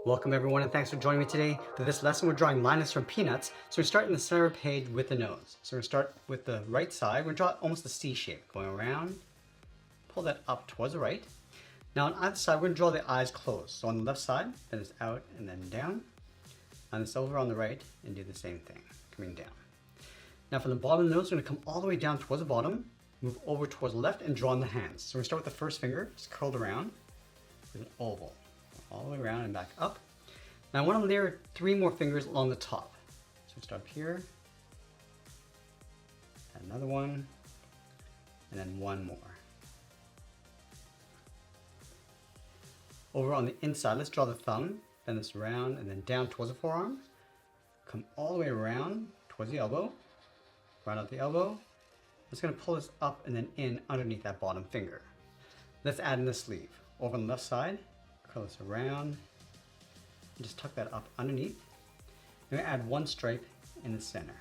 Welcome everyone and thanks for joining me today. For this lesson we're drawing Linus from Peanuts. So we start in the center of the page with the nose. So we're going to start with the right side. We're going to draw almost a C shape going around. Pull that up towards the right. Now on either side we're going to draw the eyes closed. So on the left side, then it's out and then down. And it's over on the right and do the same thing, coming down. Now from the bottom of the nose we're going to come all the way down towards the bottom, move over towards the left and draw in the hands. So we're going to start with the first finger, just curled around with an oval. All the way around and back up. Now I want to layer 3 more fingers along the top. So start up here, add another one, and then one more. Over on the inside, let's draw the thumb, bend this around and then down towards the forearm. Come all the way around towards the elbow, round out the elbow. I'm just going to pull this up and then in underneath that bottom finger. Let's add in the sleeve. Over on the left side, curl this around and just tuck that up underneath. I'm going to add one stripe in the center.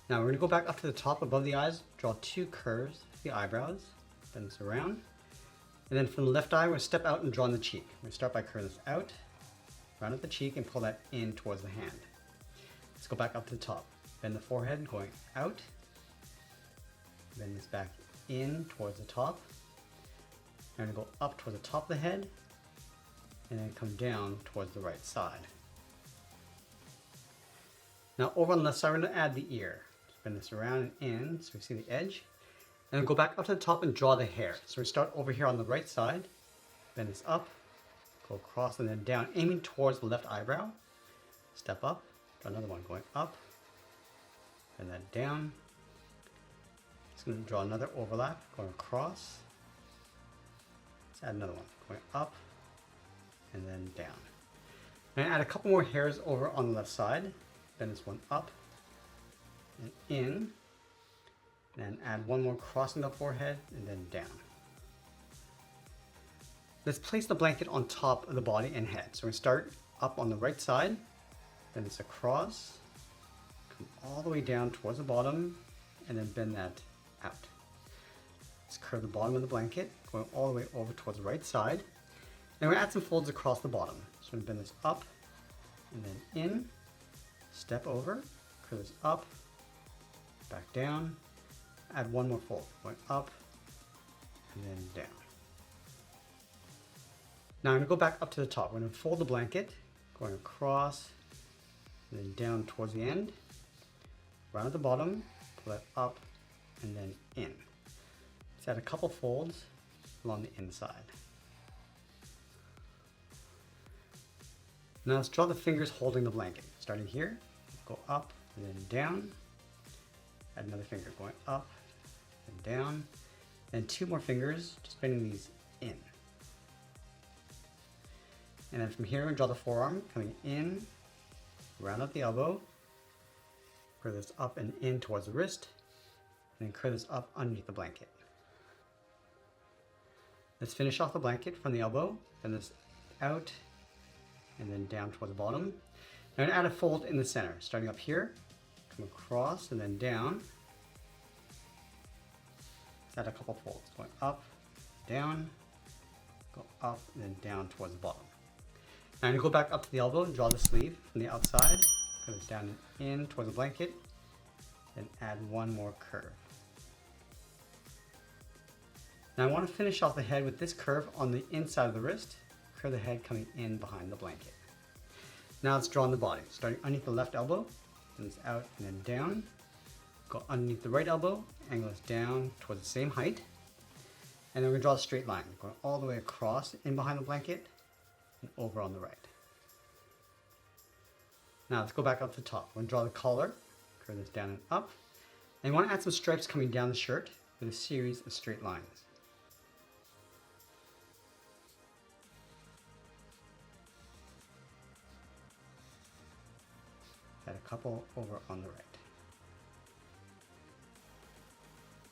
Now we're going to go back up to the top above the eyes, draw 2 curves for the eyebrows, bend this around. And then from the left eye, we're going to step out and draw in the cheek. We're going to start by curling this out, round up the cheek and pull that in towards the hand. Let's go back up to the top. Bend the forehead going out, bend this back in towards the top. I'm going to go up towards the top of the head and then come down towards the right side. Now over on the left side we're going to add the ear. Just bend this around and in so we see the edge. And then go back up to the top and draw the hair. So we start over here on the right side, bend this up, go across and then down, aiming towards the left eyebrow. Step up, draw another one going up, and then down. Just going to draw another overlap going across. Let's add another one, going up and then down. I'm going to add a couple more hairs over on the left side. Bend this one up and in. And then add one more crossing the forehead and then down. Let's place the blanket on top of the body and head. So we start up on the right side, bend this across, come all the way down towards the bottom, and then bend that out. Let's curve the bottom of the blanket, going all the way over towards the right side. And we're going to add some folds across the bottom. So I'm going to bend this up and then in, step over, curve this up, back down, add one more fold, going up and then down. Now I'm going to go back up to the top. We're going to fold the blanket, going across and then down towards the end, round at the bottom, pull that up and then in. Let's add a couple folds along the inside. Now let's draw the fingers holding the blanket. Starting here, go up and then down. Add another finger going up and down. And 2 more fingers, just bending these in. And then from here, we draw the forearm coming in, round up the elbow, curve this up and in towards the wrist, and then curve this up underneath the blanket. Let's finish off the blanket from the elbow, bend this out and then down toward the bottom. Now I'm going to add a fold in the center, starting up here, come across and then down. Let's add a couple folds, going up, down, go up and then down towards the bottom. Now I'm going to go back up to the elbow and draw the sleeve from the outside, curve this down and in towards the blanket, then add one more curve. Now I want to finish off the head with this curve on the inside of the wrist, curve the head coming in behind the blanket. Now let's draw in the body, starting underneath the left elbow, and it's out and then down. Go underneath the right elbow, angle this down towards the same height. And then we're going to draw a straight line, going all the way across in behind the blanket and over on the right. Now let's go back up to the top. We're going to draw the collar, curve this down and up. And we want to add some stripes coming down the shirt with a series of straight lines. Add a couple over on the right.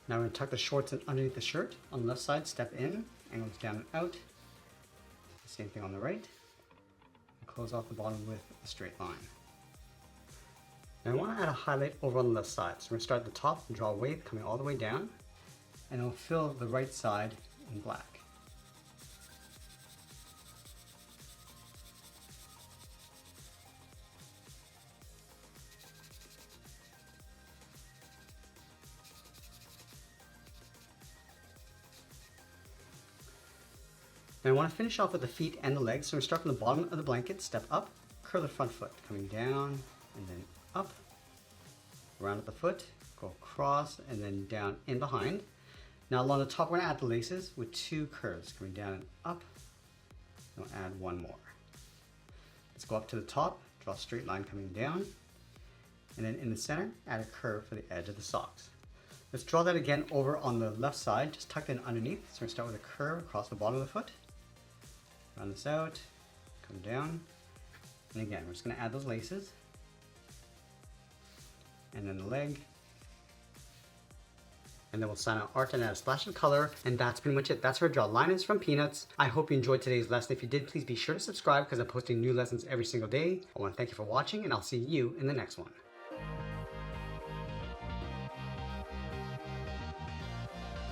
Now we're going to tuck the shorts in underneath the shirt. On the left side, step in, angles down and out. The same thing on the right. And close off the bottom with a straight line. Now I want to add a highlight over on the left side. So we're going to start at the top and draw a wave coming all the way down. And it'll fill the right side in black. Now I want to finish off with the feet and the legs. So we start from the bottom of the blanket, step up, curl the front foot, coming down and then up, around at the foot, go across and then down in behind. Now along the top, we're going to add the laces with 2 curves, coming down and up. We'll add 1 more. Let's go up to the top, draw a straight line coming down, and then in the center, add a curve for the edge of the socks. Let's draw that again over on the left side, just tucked in underneath. So we're going to start with a curve across the bottom of the foot. Round this out, come down, and again, we're just going to add those laces, and then the leg, and then we'll sign out art and add a splash of color, and that's pretty much it. That's how I draw Linus from Peanuts. I hope you enjoyed today's lesson. If you did, please be sure to subscribe because I'm posting new lessons every single day. I want to thank you for watching, and I'll see you in the next one.